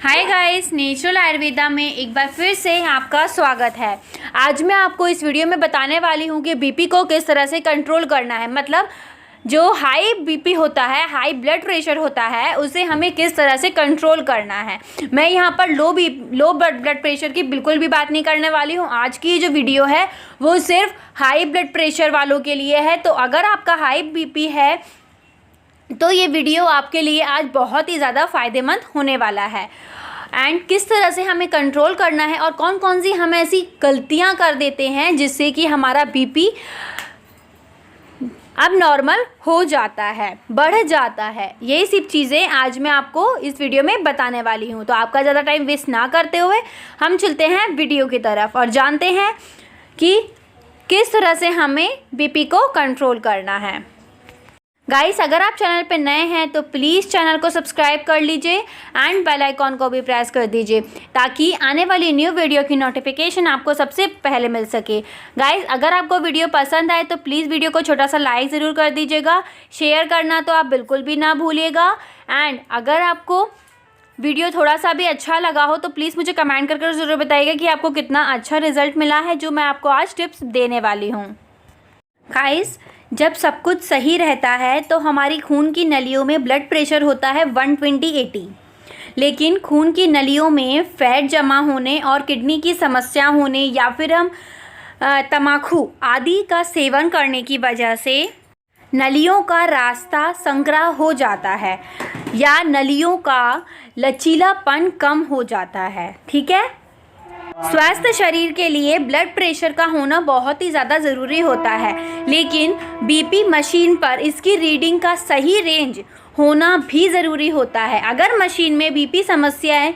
Hi guys, natural Ayurveda में एक बार फिर से आपका स्वागत है। आज मैं आपको इस वीडियो में बताने वाली हूँ कि बीपी को किस तरह से कंट्रोल करना है। मतलब जो हाई बीपी होता है, हाई ब्लड प्रेशर होता है, उसे हमें किस तरह से कंट्रोल करना है। मैं यहाँ पर लो ब्लड प्रेशर की बिल्कुल भी बात नहीं करने वाली हूँ। आज की जो वीडियो है वो सिर्फ हाई ब्लड प्रेशर वालों के लिए है। तो अगर आपका हाई बीपी है तो ये वीडियो आपके लिए आज बहुत ही ज़्यादा फ़ायदेमंद होने वाला है। एंड किस तरह से हमें कंट्रोल करना है और कौन कौन सी हम ऐसी गलतियां कर देते हैं जिससे कि हमारा बीपी अब नॉर्मल हो जाता है, बढ़ जाता है। यही सब चीज़ें आज मैं आपको इस वीडियो में बताने वाली हूँ। तो आपका ज़्यादा टाइम वेस्ट ना करते हुए हम चलते हैं वीडियो की तरफ और जानते हैं कि किस तरह से हमें बीपी को कंट्रोल करना है। गाइस, अगर आप चैनल पर नए हैं तो प्लीज़ चैनल को सब्सक्राइब कर लीजिए एंड बेल आइकॉन को भी प्रेस कर दीजिए ताकि आने वाली न्यू वीडियो की नोटिफिकेशन आपको सबसे पहले मिल सके। गाइस, अगर आपको वीडियो पसंद आए तो प्लीज़ वीडियो को छोटा सा लाइक ज़रूर कर दीजिएगा। शेयर करना तो आप बिल्कुल भी ना भूलिएगा। एंड अगर आपको वीडियो थोड़ा सा भी अच्छा लगा हो तो प्लीज़ मुझे कमेंट करके ज़रूर बताइएगा कि आपको कितना अच्छा रिजल्ट मिला है जो मैं आपको आज टिप्स देने वाली हूँ। गाइस, जब सब कुछ सही रहता है तो हमारी खून की नलियों में ब्लड प्रेशर होता है 120/80। लेकिन खून की नलियों में फैट जमा होने और किडनी की समस्या होने या फिर हम तम्बाकू आदि का सेवन करने की वजह से नलियों का रास्ता संकरा हो जाता है या नलियों का लचीलापन कम हो जाता है। ठीक है, स्वस्थ शरीर के लिए ब्लड प्रेशर का होना बहुत ही ज़्यादा ज़रूरी होता है, लेकिन बीपी मशीन पर इसकी रीडिंग का सही रेंज होना भी ज़रूरी होता है। अगर मशीन में बीपी समस्याएं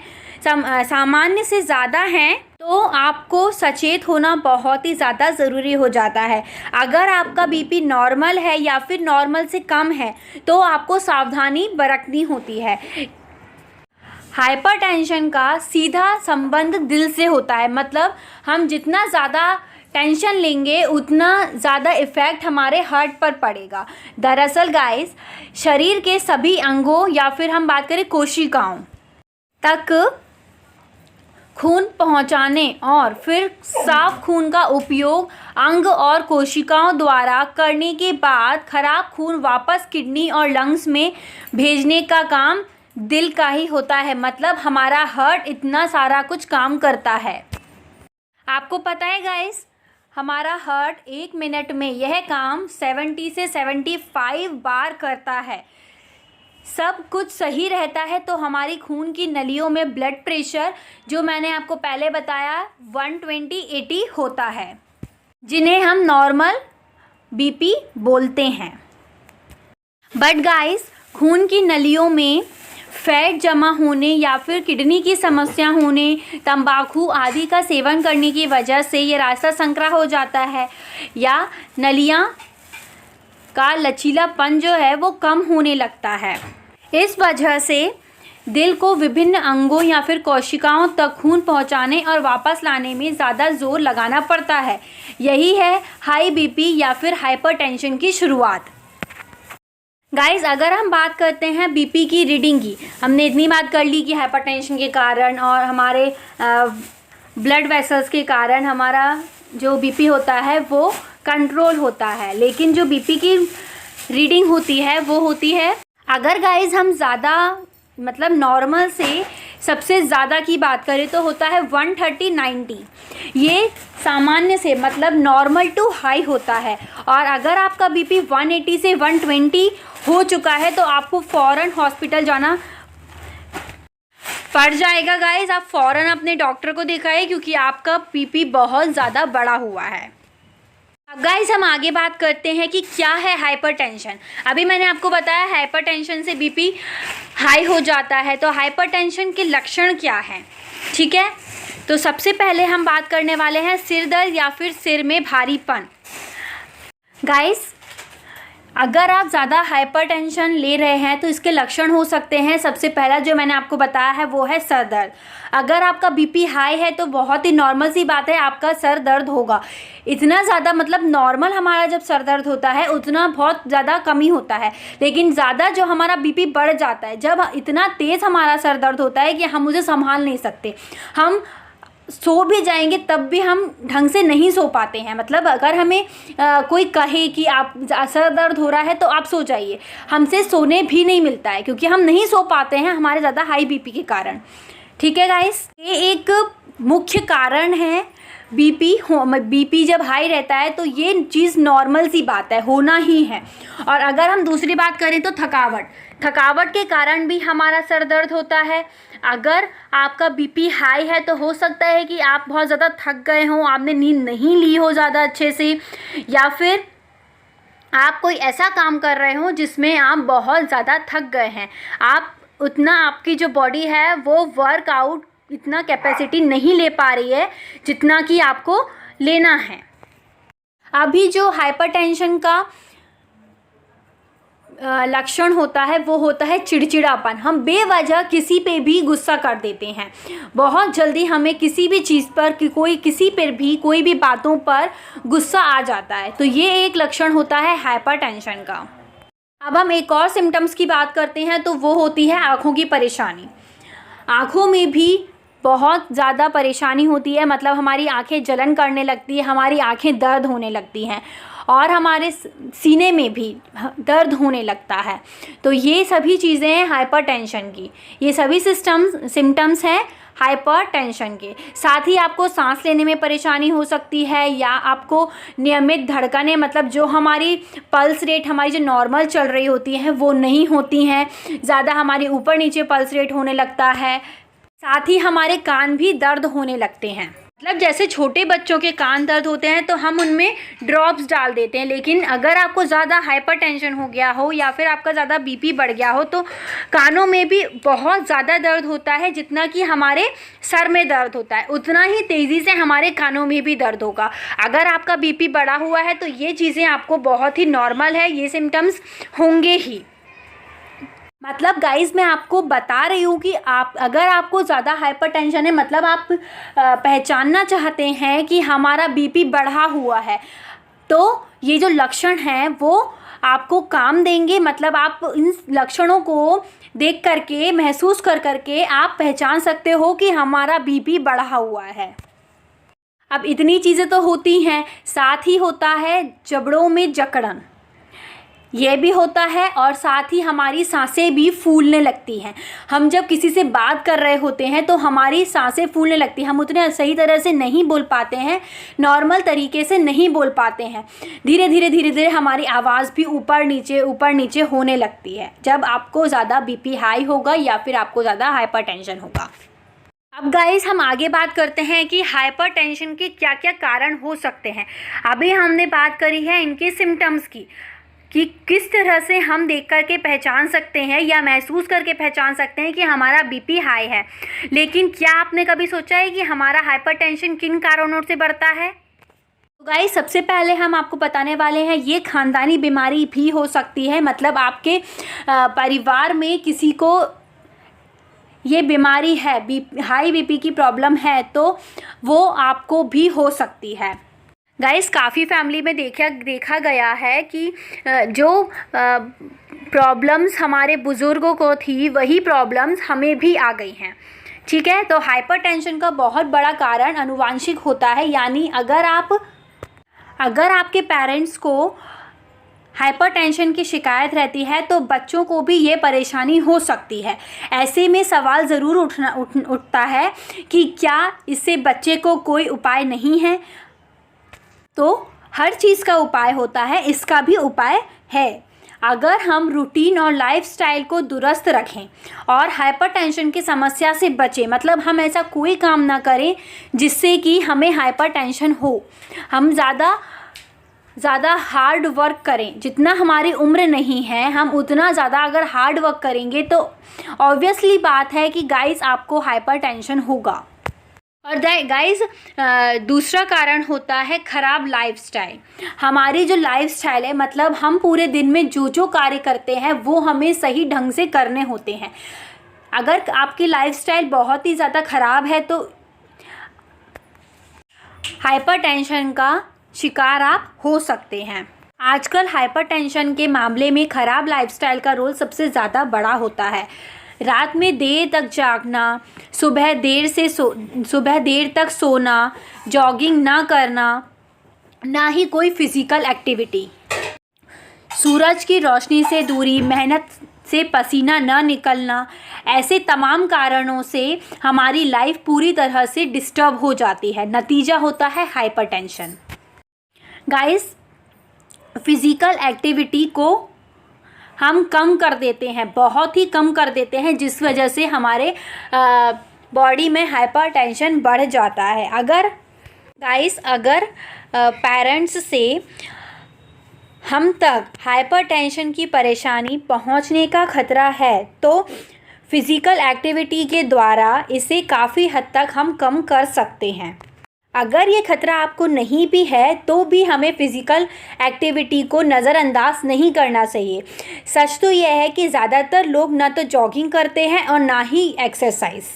सामान्य से ज़्यादा हैं तो आपको सचेत होना बहुत ही ज़्यादा ज़रूरी हो जाता है। अगर आपका बीपी नॉर्मल है या फिर नॉर्मल से कम है तो आपको सावधानी बरतनी होती है। हाइपरटेंशन का सीधा संबंध दिल से होता है। मतलब हम जितना ज़्यादा टेंशन लेंगे उतना ज़्यादा इफ़ेक्ट हमारे हार्ट पर पड़ेगा। दरअसल गाइस, शरीर के सभी अंगों या फिर हम बात करें कोशिकाओं तक खून पहुंचाने और फिर साफ खून का उपयोग अंग और कोशिकाओं द्वारा करने के बाद खराब खून वापस किडनी और लंग्स में भेजने का काम दिल का ही होता है। मतलब हमारा हार्ट इतना सारा कुछ काम करता है। आपको पता है गाइस, हमारा हार्ट 1 मिनट में यह काम 70 से 75 बार करता है। सब कुछ सही रहता है तो हमारी खून की नलियों में ब्लड प्रेशर, जो मैंने आपको पहले बताया, 120/80 होता है, जिन्हें हम नॉर्मल बीपी बोलते हैं। बट गाइस, खून की नलियों में फैट जमा होने या फिर किडनी की समस्या होने, तंबाकू आदि का सेवन करने की वजह से ये रास्ता संकरा हो जाता है या नलियाँ का लचीलापन जो है वो कम होने लगता है। इस वजह से दिल को विभिन्न अंगों या फिर कोशिकाओं तक खून पहुंचाने और वापस लाने में ज़्यादा जोर लगाना पड़ता है। यही है हाई बीपी या फिर हाइपरटेंशन की शुरुआत। गाइस, अगर हम बात करते हैं बीपी की रीडिंग की, हमने इतनी बात कर ली कि हाइपरटेंशन के कारण और हमारे ब्लड वेसल्स के कारण हमारा जो बीपी होता है वो कंट्रोल होता है। लेकिन जो बीपी की रीडिंग होती है वो होती है, अगर गाइस हम ज़्यादा मतलब नॉर्मल से सबसे ज़्यादा की बात करें तो होता है 130/90। ये सामान्य से मतलब नॉर्मल टू हाई होता है। और अगर आपका बीपी 180 से 120 हो चुका है तो आपको फ़ौरन हॉस्पिटल जाना पड़ जाएगा। गाइस, आप फ़ौरन अपने डॉक्टर को दिखाएं क्योंकि आपका बीपी बहुत ज़्यादा बढ़ा हुआ है। अब गाइस, हम आगे बात करते हैं कि क्या है हाइपरटेंशन। अभी मैंने आपको बताया हाइपरटेंशन से बीपी हाई हो जाता है, तो हाइपरटेंशन के लक्षण क्या हैं। ठीक है, तो सबसे पहले हम बात करने वाले हैं सिर दर्द या फिर सिर में भारीपन। गाइस, अगर आप ज़्यादा हाइपरटेंशन ले रहे हैं तो इसके लक्षण हो सकते हैं। सबसे पहला जो मैंने आपको बताया है वो है सर दर्द। अगर आपका बीपी हाई है तो बहुत ही नॉर्मल सी बात है, आपका सर दर्द होगा। इतना ज़्यादा मतलब नॉर्मल हमारा जब सर दर्द होता है उतना बहुत ज़्यादा कमी होता है, लेकिन ज़्यादा जो हमारा बीपी बढ़ जाता है, जब इतना तेज़ हमारा सर दर्द होता है कि हम उसे संभाल नहीं सकते, हम सो भी जाएंगे तब भी हम ढंग से नहीं सो पाते हैं। मतलब अगर हमें कोई कहे कि आप सर दर्द हो रहा है तो आप सो जाइए, हमसे सोने भी नहीं मिलता है क्योंकि हम नहीं सो पाते हैं हमारे ज़्यादा हाई बीपी के कारण। ठीक है गाइस, ये एक मुख्य कारण है। बीपी जब हाई रहता है तो ये चीज़ नॉर्मल सी बात है, होना ही है। और अगर हम दूसरी बात करें तो थकावट के कारण भी हमारा सर दर्द होता है। अगर आपका बीपी हाई है तो हो सकता है कि आप बहुत ज़्यादा थक गए हों, आपने नींद नहीं ली हो ज़्यादा अच्छे से, या फिर आप कोई ऐसा काम कर रहे हो जिसमें आप बहुत ज़्यादा थक गए हैं, आप उतना आपकी जो बॉडी है वो वर्कआउट इतना कैपेसिटी नहीं ले पा रही है जितना कि आपको लेना है। अभी जो हाइपरटेंशन का लक्षण होता है वो होता है चिड़चिड़ापन। हम बेवजह किसी पे भी गुस्सा कर देते हैं, बहुत जल्दी हमें किसी भी चीज़ पर किसी पर भी कोई भी बातों पर गुस्सा आ जाता है, तो ये एक लक्षण होता है हाइपरटेंशन का। अब हम एक और सिम्टम्स की बात करते हैं तो वो होती है आँखों की परेशानी। आँखों में भी बहुत ज़्यादा परेशानी होती है, मतलब हमारी आँखें जलन करने लगती है, हमारी आँखें दर्द होने लगती हैं और हमारे सीने में भी दर्द होने लगता है। तो ये सभी चीज़ें हैं हाइपरटेंशन की, ये सभी सिम्टम्स हैं हाइपरटेंशन के। साथ ही आपको सांस लेने में परेशानी हो सकती है, या आपको नियमित धड़कनें, मतलब जो हमारी पल्स रेट हमारी जो नॉर्मल चल रही होती है वो नहीं होती हैं, ज़्यादा हमारी ऊपर नीचे पल्स रेट होने लगता है। साथ ही हमारे कान भी दर्द होने लगते हैं, मतलब जैसे छोटे बच्चों के कान दर्द होते हैं तो हम उनमें ड्रॉप्स डाल देते हैं, लेकिन अगर आपको ज़्यादा हाइपरटेंशन हो गया हो या फिर आपका ज़्यादा बीपी बढ़ गया हो तो कानों में भी बहुत ज़्यादा दर्द होता है। जितना कि हमारे सर में दर्द होता है उतना ही तेज़ी से हमारे कानों में भी दर्द होगा। अगर आपका बीपी बढ़ा हुआ है तो ये चीज़ें आपको बहुत ही नॉर्मल है, ये सिम्टम्स होंगे ही। मतलब गाइस मैं आपको बता रही हूँ कि अगर आपको ज़्यादा हाइपरटेंशन है, मतलब आप पहचानना चाहते हैं कि हमारा बीपी बढ़ा हुआ है, तो ये जो लक्षण हैं वो आपको काम देंगे। मतलब आप इन लक्षणों को देख करके, महसूस कर करके आप पहचान सकते हो कि हमारा बीपी बढ़ा हुआ है। अब इतनी चीज़ें तो होती हैं, साथ ही होता है जबड़ों में जकड़न, ये भी होता है, और साथ ही हमारी सांसें भी फूलने लगती हैं। हम जब किसी से बात कर रहे होते हैं तो हमारी सांसें फूलने लगती हैं, हम उतने सही तरह से नहीं बोल पाते हैं, नॉर्मल तरीके से नहीं बोल पाते हैं। धीरे धीरे हमारी आवाज़ भी ऊपर नीचे होने लगती है जब आपको ज़्यादा बीपी हाई होगा या फिर आपको ज़्यादा हाइपरटेंशन होगा। अब गाइस हम आगे बात करते हैं कि हाइपरटेंशन के क्या क्या कारण हो सकते हैं। अभी हमने बात करी है इनके सिम्टम्स की, कि किस तरह से हम देख करके पहचान सकते हैं या महसूस करके पहचान सकते हैं कि हमारा बीपी हाई है। लेकिन क्या आपने कभी सोचा है कि हमारा हाइपरटेंशन किन कारणों से बढ़ता है? तो गाइस सबसे पहले हम आपको बताने वाले हैं ये खानदानी बीमारी भी हो सकती है। मतलब आपके परिवार में किसी को ये बीमारी है, हाई बीपी की प्रॉब्लम है, तो वो आपको भी हो सकती है। गाइस काफ़ी फैमिली में देखा गया है कि जो प्रॉब्लम्स हमारे बुज़ुर्गों को थी वही प्रॉब्लम्स हमें भी आ गई हैं। ठीक है, तो हाइपरटेंशन का बहुत बड़ा कारण आनुवांशिक होता है, यानी अगर आपके पेरेंट्स को हाइपरटेंशन की शिकायत रहती है तो बच्चों को भी ये परेशानी हो सकती है। ऐसे में सवाल ज़रूर उठता है कि क्या इससे बच्चे को कोई उपाय नहीं है? तो हर चीज़ का उपाय होता है, इसका भी उपाय है। अगर हम रूटीन और लाइफस्टाइल को दुरुस्त रखें और हाइपरटेंशन की समस्या से बचें, मतलब हम ऐसा कोई काम ना करें जिससे कि हमें हाइपरटेंशन हो। हम ज़्यादा हार्ड वर्क करें, जितना हमारी उम्र नहीं है हम उतना ज़्यादा अगर हार्ड वर्क करेंगे तो ऑब्वियसली बात है कि गाइस आपको हाइपरटेंशन होगा। और गाइस दूसरा कारण होता है ख़राब लाइफस्टाइल। हमारी जो लाइफस्टाइल है, मतलब हम पूरे दिन में जो जो कार्य करते हैं वो हमें सही ढंग से करने होते हैं। अगर आपकी लाइफस्टाइल बहुत ही ज़्यादा ख़राब है तो हाइपरटेंशन का शिकार आप हो सकते हैं। आजकल हाइपरटेंशन के मामले में ख़राब लाइफस्टाइल का रोल सबसे ज़्यादा बड़ा होता है। रात में देर तक जागना, सुबह देर तक सोना, जॉगिंग ना करना, ना ही कोई फिज़िकल एक्टिविटी, सूरज की रोशनी से दूरी, मेहनत से पसीना न निकलना, ऐसे तमाम कारणों से हमारी लाइफ पूरी तरह से डिस्टर्ब हो जाती है। नतीजा होता है हाइपरटेंशन। गाइस, फिज़िकल एक्टिविटी को हम कम कर देते हैं, बहुत ही कम कर देते हैं, जिस वजह से हमारे बॉडी में हाइपरटेंशन बढ़ जाता है। अगर पेरेंट्स से हम तक हाइपरटेंशन की परेशानी पहुंचने का खतरा है तो फिज़िकल एक्टिविटी के द्वारा इसे काफ़ी हद तक हम कम कर सकते हैं। अगर ये खतरा आपको नहीं भी है तो भी हमें फ़िज़िकल एक्टिविटी को नज़रअंदाज नहीं करना चाहिए। सच तो यह है कि ज़्यादातर लोग ना तो जॉगिंग करते हैं और ना ही एक्सरसाइज।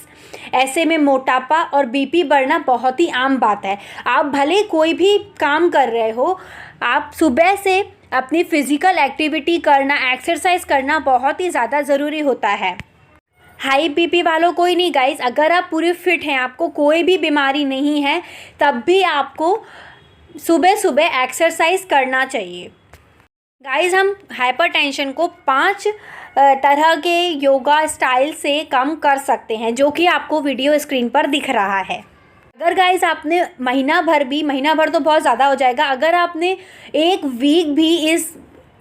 ऐसे में मोटापा और बीपी बढ़ना बहुत ही आम बात है। आप भले कोई भी काम कर रहे हो, आप सुबह से अपनी फ़िज़िकल एक्टिविटी करना, एक्सरसाइज करना बहुत ही ज़्यादा ज़रूरी होता है। हाई बीपी वालों कोई नहीं गाइस, अगर आप पूरे फिट हैं, आपको कोई भी बीमारी नहीं है, तब भी आपको सुबह सुबह एक्सरसाइज करना चाहिए। गाइस, हम हाइपरटेंशन को 5 तरह के योगा स्टाइल से कम कर सकते हैं, जो कि आपको वीडियो स्क्रीन पर दिख रहा है। अगर गाइस आपने महीना भर तो बहुत ज़्यादा हो जाएगा, अगर आपने 1 वीक भी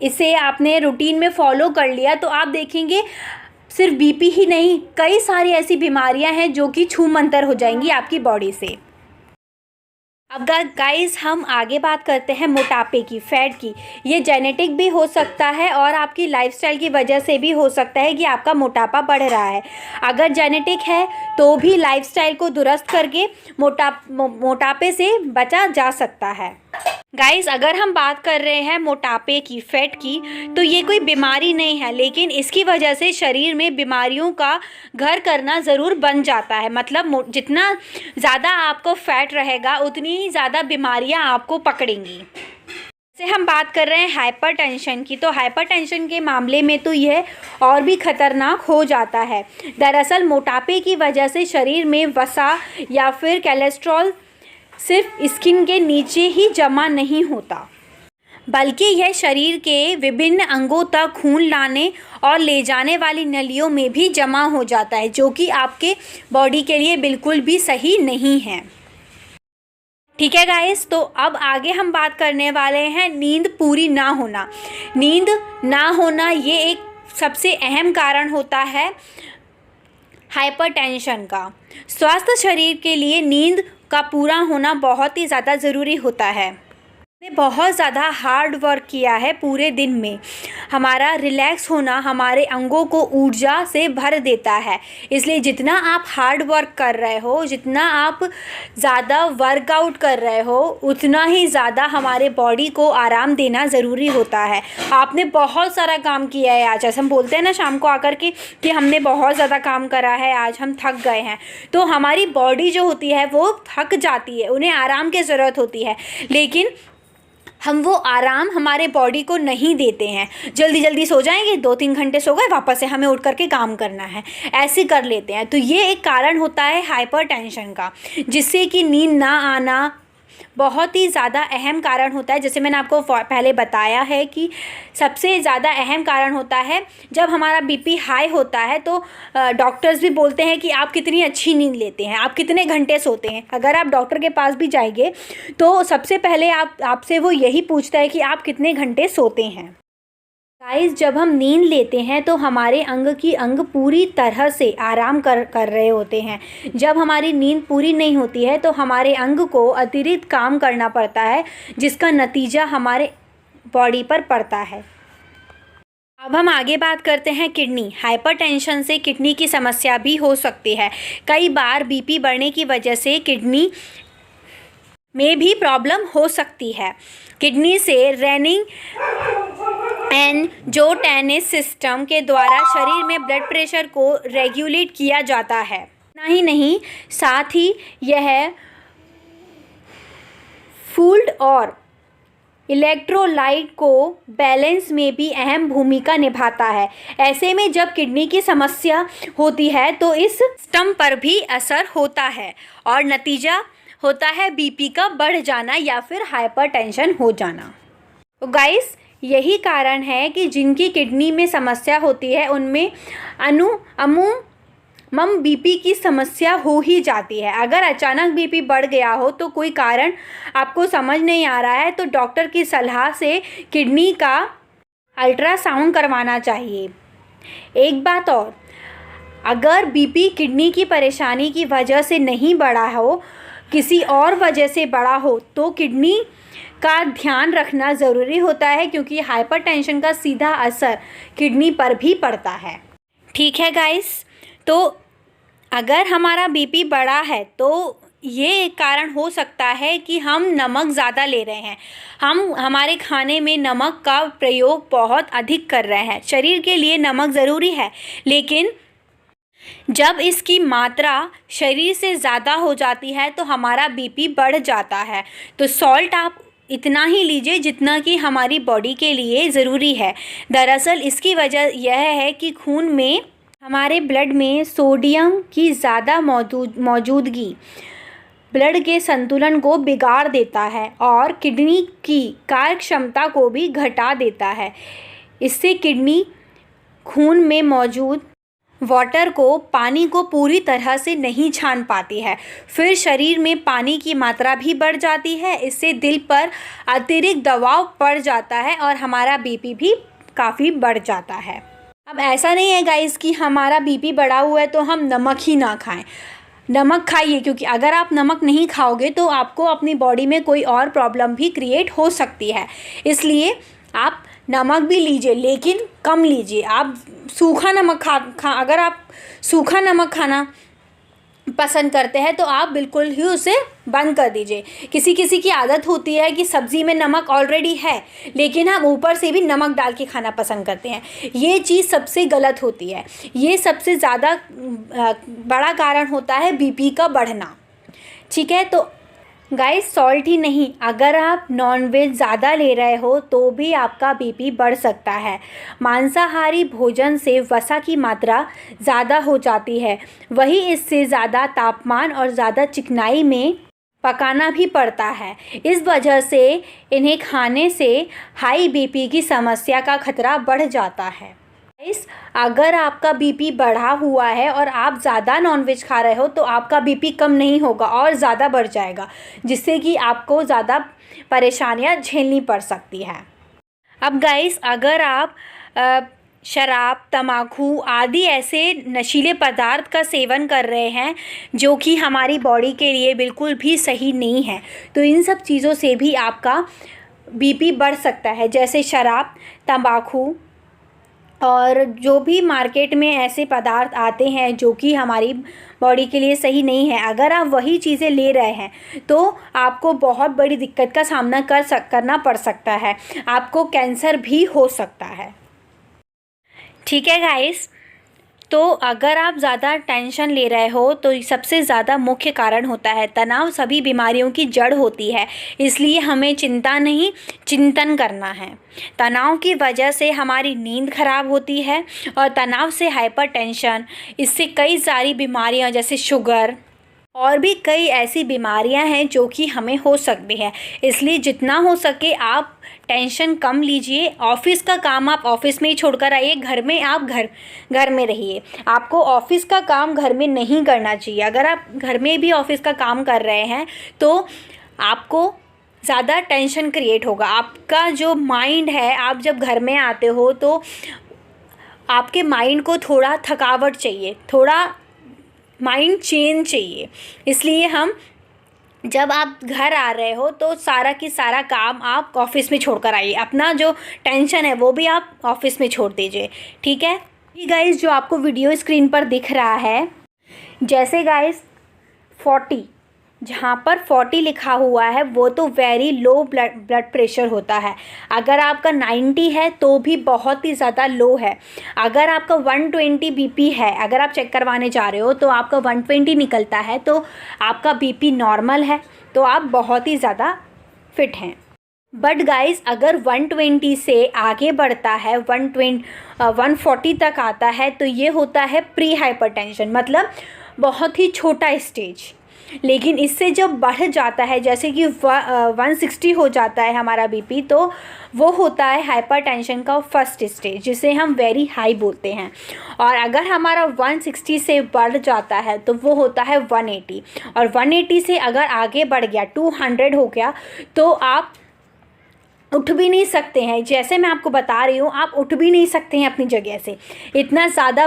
इसे आपने रूटीन में फॉलो कर लिया तो आप देखेंगे सिर्फ बीपी ही नहीं, कई सारी ऐसी बीमारियां हैं जो कि छूमंतर हो जाएंगी आपकी बॉडी से। अब गाइस, हम आगे बात करते हैं मोटापे की, फैट की। ये जेनेटिक भी हो सकता है और आपकी लाइफस्टाइल की वजह से भी हो सकता है कि आपका मोटापा बढ़ रहा है। अगर जेनेटिक है तो भी लाइफस्टाइल को दुरुस्त करके मोटापे से बचा जा सकता है। गाइस, अगर हम बात कर रहे हैं मोटापे की, फैट की, तो ये कोई बीमारी नहीं है, लेकिन इसकी वजह से शरीर में बीमारियों का घर करना ज़रूर बन जाता है। मतलब जितना ज़्यादा आपको फैट रहेगा उतनी ही ज़्यादा बीमारियां आपको पकड़ेंगी। जैसे हम बात कर रहे हैं हाइपरटेंशन की, तो हाइपरटेंशन के मामले में तो यह और भी ख़तरनाक हो जाता है। दरअसल मोटापे की वजह से शरीर में वसा या फिर कोलेस्ट्रॉल सिर्फ स्किन के नीचे ही जमा नहीं होता, बल्कि यह शरीर के विभिन्न अंगों तक खून लाने और ले जाने वाली नलियों में भी जमा हो जाता है, जो कि आपके बॉडी के लिए बिल्कुल भी सही नहीं है। ठीक है गाइस, तो अब आगे हम बात करने वाले हैं नींद पूरी ना होना। नींद ना होना ये एक सबसे अहम कारण होता है हाइपरटेंशन का। स्वस्थ शरीर के लिए नींद का पूरा होना बहुत ही ज़्यादा ज़रूरी होता है। हमने बहुत ज़्यादा हार्ड वर्क किया है पूरे दिन में, हमारा रिलैक्स होना हमारे अंगों को ऊर्जा से भर देता है। इसलिए जितना आप हार्ड वर्क कर रहे हो, जितना आप ज़्यादा वर्कआउट कर रहे हो, उतना ही ज़्यादा हमारे बॉडी को आराम देना ज़रूरी होता है। आपने बहुत सारा काम किया है आज, ऐसा हम बोलते हैं ना शाम को आकर के कि हमने बहुत ज़्यादा काम करा है, आज हम थक गए हैं, तो हमारी बॉडी जो होती है वो थक जाती है, उन्हें आराम की ज़रूरत होती है, लेकिन हम वो आराम हमारे बॉडी को नहीं देते हैं। जल्दी जल्दी सो जाएंगे, 2-3 घंटे सो गए, वापस से हमें उठ करके काम करना है, ऐसे कर लेते हैं। तो ये एक कारण होता है हाइपरटेंशन का, जिससे कि नींद ना आना बहुत ही ज़्यादा अहम कारण होता है। जैसे मैंने आपको पहले बताया है कि सबसे ज़्यादा अहम कारण होता है जब हमारा बीपी हाई होता है, तो डॉक्टर्स भी बोलते हैं कि आप कितनी अच्छी नींद लेते हैं, आप कितने घंटे सोते हैं। अगर आप डॉक्टर के पास भी जाएंगे तो सबसे पहले आपसे वो यही पूछता है कि आप कितने घंटे सोते हैं। गाइस, जब हम नींद लेते हैं तो हमारे अंग पूरी तरह से आराम कर रहे होते हैं। जब हमारी नींद पूरी नहीं होती है तो हमारे अंग को अतिरिक्त काम करना पड़ता है, जिसका नतीजा हमारे बॉडी पर पड़ता है। अब हम आगे बात करते हैं किडनी। हाइपरटेंशन से किडनी की समस्या भी हो सकती है। कई बार बीपी बढ़ने की वजह से किडनी में भी प्रॉब्लम हो सकती है। किडनी से रेनिंग एंजियोटेंसिस सिस्टम के द्वारा शरीर में ब्लड प्रेशर को रेगुलेट किया जाता है। इतना ही नहीं, साथ ही यह फूड और इलेक्ट्रोलाइट को बैलेंस में भी अहम भूमिका निभाता है। ऐसे में जब किडनी की समस्या होती है तो इस सिस्टम पर भी असर होता है और नतीजा होता है बीपी का बढ़ जाना या फिर हाइपरटेंशन हो जाना। तो गाइस, यही कारण है कि जिनकी किडनी में समस्या होती है उनमें अमूमन बीपी की समस्या हो ही जाती है। अगर अचानक बीपी बढ़ गया हो तो कोई कारण आपको समझ नहीं आ रहा है तो डॉक्टर की सलाह से किडनी का अल्ट्रासाउंड करवाना चाहिए। एक बात और, अगर बीपी किडनी की परेशानी की वजह से नहीं बढ़ा हो, किसी और वजह से बढ़ा हो, तो किडनी का ध्यान रखना ज़रूरी होता है क्योंकि हाइपरटेंशन का सीधा असर किडनी पर भी पड़ता है। ठीक है गाइस, तो अगर हमारा बीपी बढ़ा है तो ये एक कारण हो सकता है कि हम नमक ज़्यादा ले रहे हैं। हम हमारे खाने में नमक का प्रयोग बहुत अधिक कर रहे हैं। शरीर के लिए नमक ज़रूरी है, लेकिन जब इसकी मात्रा शरीर से ज़्यादा हो जाती है तो हमारा बीपी बढ़ जाता है। तो सॉल्ट आप इतना ही लीजिए जितना कि हमारी बॉडी के लिए ज़रूरी है। दरअसल इसकी वजह यह है कि खून में, हमारे ब्लड में सोडियम की ज़्यादा मौजूदगी ब्लड के संतुलन को बिगाड़ देता है और किडनी की कार्यक्षमता को भी घटा देता है। इससे किडनी खून में मौजूद वाटर को, पानी को पूरी तरह से नहीं छान पाती है। फिर शरीर में पानी की मात्रा भी बढ़ जाती है। इससे दिल पर अतिरिक्त दबाव पड़ जाता है और हमारा बीपी भी काफ़ी बढ़ जाता है। अब ऐसा नहीं है गाइस कि हमारा बीपी बढ़ा हुआ है तो हम नमक ही ना खाएं। नमक खाइए, क्योंकि अगर आप नमक नहीं खाओगे तो आपको अपनी बॉडी में कोई और प्रॉब्लम भी क्रिएट हो सकती है। इसलिए आप नमक भी लीजिए, लेकिन कम लीजिए। आप सूखा नमक अगर आप सूखा नमक खाना पसंद करते हैं तो आप बिल्कुल ही उसे बंद कर दीजिए। किसी किसी की आदत होती है कि सब्ज़ी में नमक ऑलरेडी है लेकिन हम ऊपर से भी नमक डाल के खाना पसंद करते हैं। ये चीज़ सबसे गलत होती है। ये सबसे ज़्यादा बड़ा कारण होता है बीपी का बढ़ना। ठीक है, तो गाइस, सॉल्ट ही नहीं, अगर आप नॉनवेज ज़्यादा ले रहे हो तो भी आपका बीपी बढ़ सकता है। मांसाहारी भोजन से वसा की मात्रा ज़्यादा हो जाती है। वही इससे ज़्यादा तापमान और ज़्यादा चिकनाई में पकाना भी पड़ता है। इस वजह से इन्हें खाने से हाई बीपी की समस्या का खतरा बढ़ जाता है। अगर आपका बीपी बढ़ा हुआ है और आप ज़्यादा नॉनवेज खा रहे हो तो आपका बीपी कम नहीं होगा और ज़्यादा बढ़ जाएगा, जिससे कि आपको ज़्यादा परेशानियां झेलनी पड़ सकती है। अब गाइस, अगर आप शराब, तम्बाकू आदि ऐसे नशीले पदार्थ का सेवन कर रहे हैं जो कि हमारी बॉडी के लिए बिल्कुल भी सही नहीं है, तो इन सब चीज़ों से भी आपका बीपी बढ़ सकता है। जैसे शराब, तम्बाकू और जो भी मार्केट में ऐसे पदार्थ आते हैं जो कि हमारी बॉडी के लिए सही नहीं है, अगर आप वही चीज़ें ले रहे हैं तो आपको बहुत बड़ी दिक्कत का सामना करना पड़ सकता है। आपको कैंसर भी हो सकता है। ठीक है गाइस, तो अगर आप ज़्यादा टेंशन ले रहे हो तो सबसे ज़्यादा मुख्य कारण होता है तनाव। सभी बीमारियों की जड़ होती है, इसलिए हमें चिंता नहीं, चिंतन करना है। तनाव की वजह से हमारी नींद खराब होती है और तनाव से हाइपरटेंशन, इससे कई सारी बीमारियां जैसे शुगर और भी कई ऐसी बीमारियां हैं जो कि हमें हो सकती हैं। इसलिए जितना हो सके आप टेंशन कम लीजिए। ऑफिस का काम आप ऑफिस में ही छोड़कर आइए, घर में आप घर में रहिए। आपको ऑफिस का काम घर में नहीं करना चाहिए। अगर आप घर में भी ऑफिस का काम कर रहे हैं तो आपको ज़्यादा टेंशन क्रिएट होगा। आपका जो माइंड है, आप जब घर में आते हो तो आपके माइंड को थोड़ा थकावट चाहिए, थोड़ा माइंड चेंज चाहिए। इसलिए हम जब आप घर आ रहे हो तो सारा की सारा काम आप ऑफिस में छोड़ कर आइए, अपना जो टेंशन है वो भी आप ऑफिस में छोड़ दीजिए, ठीक है। ये गाइस जो आपको वीडियो स्क्रीन पर दिख रहा है, जैसे गाइस 40, जहाँ पर 40 लिखा हुआ है वो तो वेरी लो ब्लड प्रेशर होता है। अगर आपका 90 है तो भी बहुत ही ज़्यादा लो है। अगर आपका 120 बीपी है, अगर आप चेक करवाने जा रहे हो तो आपका 120 निकलता है तो आपका बीपी नॉर्मल है, तो आप बहुत ही ज़्यादा फिट हैं। बट गाइस अगर 120 से आगे बढ़ता है, 140 तक आता है, तो ये होता है प्री हाइपरटेंशन, मतलब बहुत ही छोटा स्टेज। लेकिन इससे जब बढ़ जाता है, जैसे कि 160 हो जाता है हमारा बीपी, तो वो होता है हाइपरटेंशन का फर्स्ट स्टेज, जिसे हम वेरी हाई बोलते हैं। और अगर हमारा 160 से बढ़ जाता है तो वो होता है 180, और 180 से अगर आगे बढ़ गया, 200 हो गया, तो आप उठ भी नहीं सकते हैं। जैसे मैं आपको बता रही हूँ, आप उठ भी नहीं सकते हैं अपनी जगह से। इतना ज़्यादा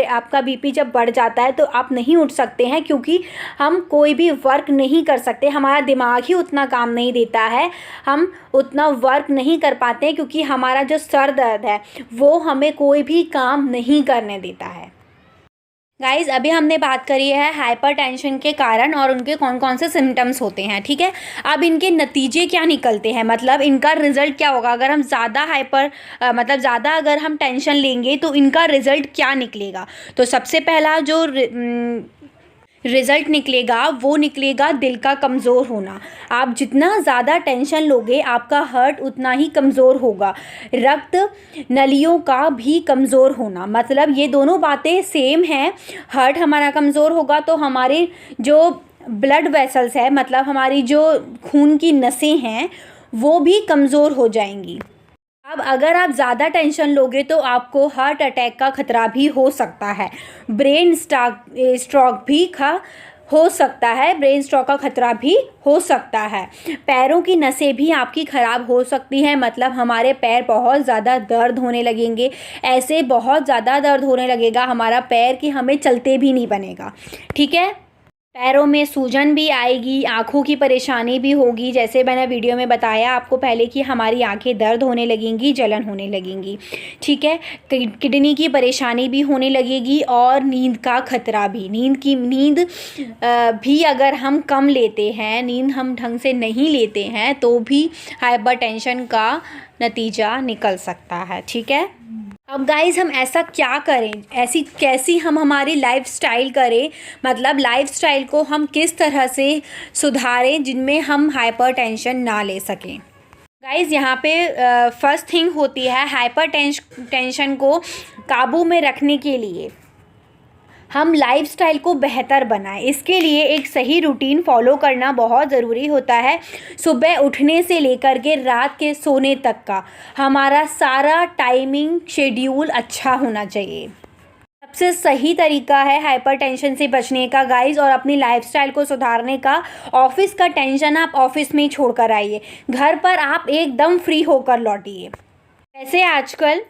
आपका बीपी जब बढ़ जाता है तो आप नहीं उठ सकते हैं, क्योंकि हम कोई भी वर्क नहीं कर सकते, हमारा दिमाग ही उतना काम नहीं देता है, हम उतना वर्क नहीं कर पाते हैं, क्योंकि हमारा जो सर दर्द है वो हमें कोई भी काम नहीं करने देता है। गाइज अभी हमने बात करी है हाइपरटेंशन के कारण और उनके कौन कौन से सिम्टम्स होते हैं, ठीक है। अब इनके नतीजे क्या निकलते हैं, मतलब इनका रिज़ल्ट क्या होगा। अगर हम ज़्यादा मतलब ज़्यादा अगर हम टेंशन लेंगे तो इनका रिज़ल्ट क्या निकलेगा। तो सबसे पहला जो रिज़ल्ट निकलेगा वो निकलेगा दिल का कमज़ोर होना। आप जितना ज़्यादा टेंशन लोगे आपका हार्ट उतना ही कमज़ोर होगा। रक्त नलियों का भी कमज़ोर होना, मतलब ये दोनों बातें सेम हैं। हार्ट हमारा कमज़ोर होगा तो हमारे जो ब्लड वेसल्स है, मतलब हमारी जो खून की नसें हैं, वो भी कमज़ोर हो जाएंगी। अब अगर आप ज़्यादा टेंशन लोगे तो आपको हार्ट अटैक का खतरा भी हो सकता है, ब्रेन स्ट्रोक भी हो सकता है, ब्रेन स्ट्रोक का खतरा भी हो सकता है। पैरों की नसें भी आपकी ख़राब हो सकती हैं, मतलब हमारे पैर बहुत ज़्यादा दर्द होने लगेंगे। ऐसे बहुत ज़्यादा दर्द होने लगेगा हमारा पैर कि हमें चलते भी नहीं बनेगा, ठीक है। पैरों में सूजन भी आएगी, आँखों की परेशानी भी होगी, जैसे मैंने वीडियो में बताया आपको पहले कि हमारी आँखें दर्द होने लगेंगी, जलन होने लगेंगी, ठीक है। किडनी की परेशानी भी होने लगेगी और नींद का खतरा भी। नींद भी अगर हम कम लेते हैं, नींद हम ढंग से नहीं लेते हैं, तो भी हाइपरटेंशन का नतीजा निकल सकता है, ठीक है। अब गाइज़ हम ऐसा क्या करें, ऐसी कैसी हम हमारी लाइफस्टाइल करें, मतलब लाइफस्टाइल को हम किस तरह से सुधारें जिनमें हम हाइपरटेंशन ना ले सकें। गाइज़ यहाँ पे फर्स्ट थिंग होती है हाइपरटेंशन को काबू में रखने के लिए हम लाइफस्टाइल को बेहतर बनाएं। इसके लिए एक सही रूटीन फॉलो करना बहुत ज़रूरी होता है। सुबह उठने से लेकर के रात के सोने तक का हमारा सारा टाइमिंग शेड्यूल अच्छा होना चाहिए। सबसे सही तरीका है हाइपरटेंशन से बचने का गाइस और अपनी लाइफस्टाइल को सुधारने का। ऑफिस का टेंशन आप ऑफिस में ही छोड़ कर आइए, घर पर आप एकदम फ्री होकर लौटिए। वैसे आजकल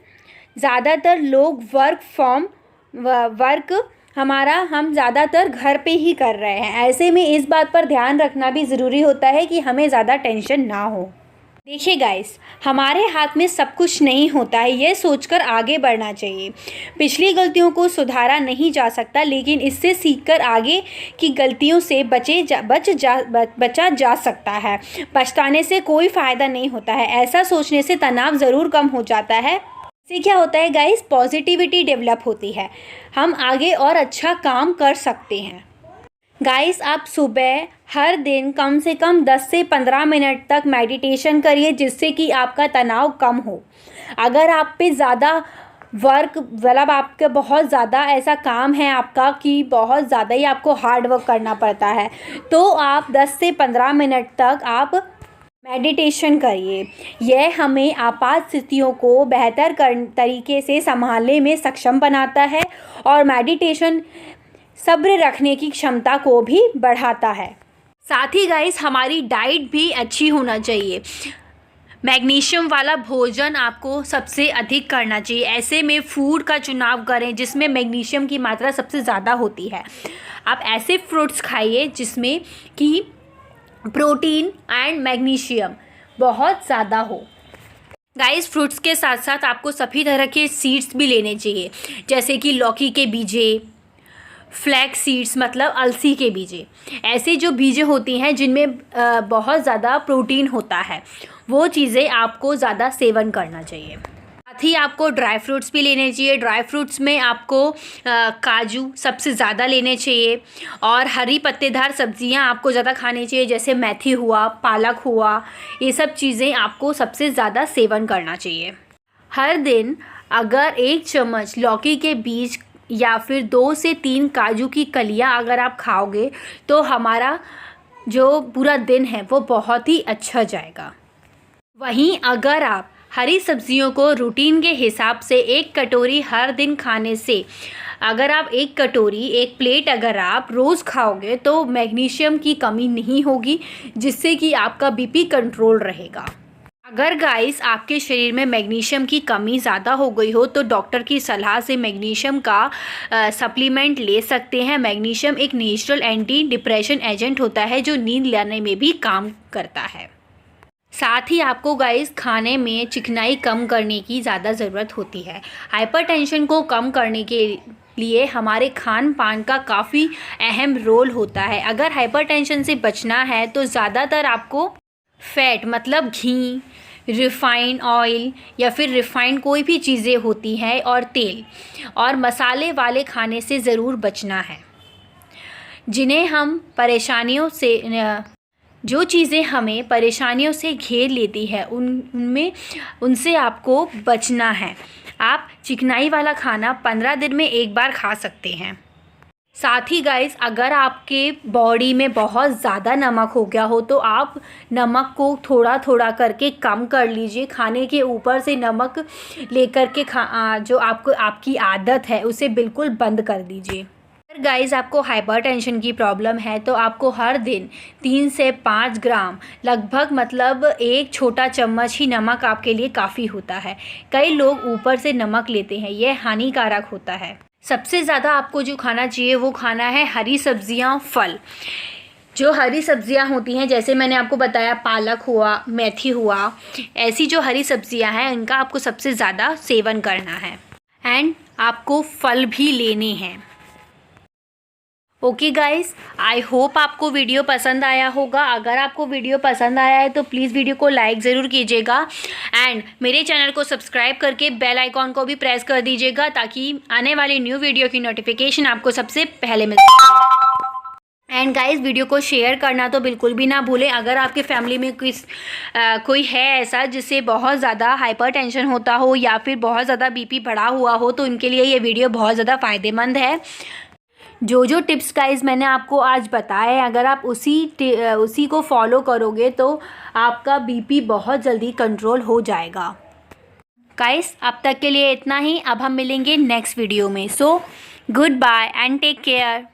ज़्यादातर लोग वर्क हम ज़्यादातर घर पे ही कर रहे हैं। ऐसे में इस बात पर ध्यान रखना भी ज़रूरी होता है कि हमें ज़्यादा टेंशन ना हो। देखिए गाइस, हमारे हाथ में सब कुछ नहीं होता है, ये सोचकर आगे बढ़ना चाहिए। पिछली गलतियों को सुधारा नहीं जा सकता, लेकिन इससे सीखकर आगे की गलतियों से बचा जा सकता है। पछताने से कोई फ़ायदा नहीं होता है। ऐसा सोचने से तनाव ज़रूर कम हो जाता है। इससे क्या होता है गाइस, पॉजिटिविटी डेवलप होती है, हम आगे और अच्छा काम कर सकते हैं। गाइस आप सुबह हर दिन कम से कम 10 से 15 मिनट तक मेडिटेशन करिए, जिससे कि आपका तनाव कम हो। अगर आप पे ज़्यादा वर्क, मतलब आपके बहुत ज़्यादा ऐसा काम है आपका कि बहुत ज़्यादा ही आपको हार्ड वर्क करना पड़ता है, तो आप 10 से 15 मिनट तक आप मेडिटेशन करिए। यह हमें आपात स्थितियों को बेहतर तरीके से संभालने में सक्षम बनाता है और मेडिटेशन सब्र रखने की क्षमता को भी बढ़ाता है। साथ ही गाइस हमारी डाइट भी अच्छी होना चाहिए। मैग्नीशियम वाला भोजन आपको सबसे अधिक करना चाहिए। ऐसे में फूड का चुनाव करें जिसमें मैग्नीशियम की मात्रा सबसे ज़्यादा होती है। आप ऐसे फ्रूट्स खाइए जिसमें कि प्रोटीन एंड मैग्नीशियम बहुत ज़्यादा हो। गाइस, फ्रूट्स के साथ साथ आपको सभी तरह के सीड्स भी लेने चाहिए, जैसे कि लौकी के बीजे, फ्लैक्स सीड्स मतलब अलसी के बीजे। ऐसे जो बीजें होती हैं जिनमें बहुत ज़्यादा प्रोटीन होता है, वो चीज़ें आपको ज़्यादा सेवन करना चाहिए। साथ ही आपको ड्राई फ्रूट्स भी लेने चाहिए। ड्राई फ्रूट्स में आपको काजू सबसे ज़्यादा लेने चाहिए, और हरी पत्तेदार सब्जियां आपको ज़्यादा खानी चाहिए, जैसे मेथी हुआ, पालक हुआ, ये सब चीज़ें आपको सबसे ज़्यादा सेवन करना चाहिए। हर दिन अगर 1 चम्मच लौकी के बीज या फिर 2 से 3 काजू की कलियां अगर आप खाओगे तो हमारा जो पूरा दिन है वो बहुत ही अच्छा जाएगा। वहीं अगर आप हरी सब्जियों को रूटीन के हिसाब से 1 कटोरी हर दिन खाने से, अगर आप 1 कटोरी 1 प्लेट अगर आप रोज़ खाओगे तो मैग्नीशियम की कमी नहीं होगी, जिससे कि आपका बीपी कंट्रोल रहेगा। अगर गाइस आपके शरीर में मैग्नीशियम की कमी ज़्यादा हो गई हो तो डॉक्टर की सलाह से मैग्नीशियम का सप्लीमेंट ले सकते हैं। मैग्नीशियम एक नेचुरल एंटी डिप्रेशन एजेंट होता है जो नींद लाने में भी काम करता है। साथ ही आपको गाइस खाने में चिकनाई कम करने की ज़्यादा ज़रूरत होती है। हाइपरटेंशन को कम करने के लिए हमारे खान पान का काफ़ी अहम रोल होता है। अगर हाइपरटेंशन से बचना है तो ज़्यादातर आपको फैट मतलब घी, रिफ़ाइंड ऑयल या फिर रिफ़ाइंड कोई भी चीज़ें होती हैं और तेल और मसाले वाले खाने से ज़रूर बचना है। जिन्हें हम परेशानियों से जो चीज़ें हमें परेशानियों से घेर लेती है उनसे आपको बचना है। आप चिकनाई वाला खाना 15 दिन में 1 बार खा सकते हैं। साथ ही गाइस, अगर आपके बॉडी में बहुत ज़्यादा नमक हो गया हो तो आप नमक को थोड़ा थोड़ा करके कम कर लीजिए। खाने के ऊपर से नमक लेकर के जो आपकी आदत है उसे बिल्कुल बंद कर दीजिए। अगर गाइस आपको हाइपरटेंशन की प्रॉब्लम है तो आपको हर दिन 3 से 5 ग्राम लगभग मतलब 1 छोटा चम्मच ही नमक आपके लिए काफ़ी होता है। कई लोग ऊपर से नमक लेते हैं, यह हानिकारक होता है। सबसे ज़्यादा आपको जो खाना चाहिए वो खाना है हरी सब्जियां, फल। जो हरी सब्जियां होती हैं जैसे मैंने आपको बताया पालक हुआ, मेथी हुआ, ऐसी जो हरी सब्जियां हैं इनका आपको सबसे ज़्यादा सेवन करना है। एंड आपको फल भी लेने हैं। ओके गाइस, आई होप आपको वीडियो पसंद आया होगा। अगर आपको वीडियो पसंद आया है तो प्लीज़ वीडियो को लाइक ज़रूर कीजिएगा एंड मेरे चैनल को सब्सक्राइब करके बेल आइकॉन को भी प्रेस कर दीजिएगा ताकि आने वाली न्यू वीडियो की नोटिफिकेशन आपको सबसे पहले मिल सके। एंड गाइस, वीडियो को शेयर करना तो बिल्कुल भी ना भूलें। अगर आपके फैमिली में कोई है ऐसा जिससे बहुत ज़्यादा हाइपरटेंशन होता हो या फिर बहुत ज़्यादा बीपी बढ़ा हुआ हो तो उनके लिए ये वीडियो बहुत ज़्यादा फ़ायदेमंद है। जो टिप्स गाइस मैंने आपको आज बताए, अगर आप उसी को फॉलो करोगे तो आपका बीपी बहुत जल्दी कंट्रोल हो जाएगा। गाइस, अब तक के लिए इतना ही। अब हम मिलेंगे नेक्स्ट वीडियो में। So good bye and take care.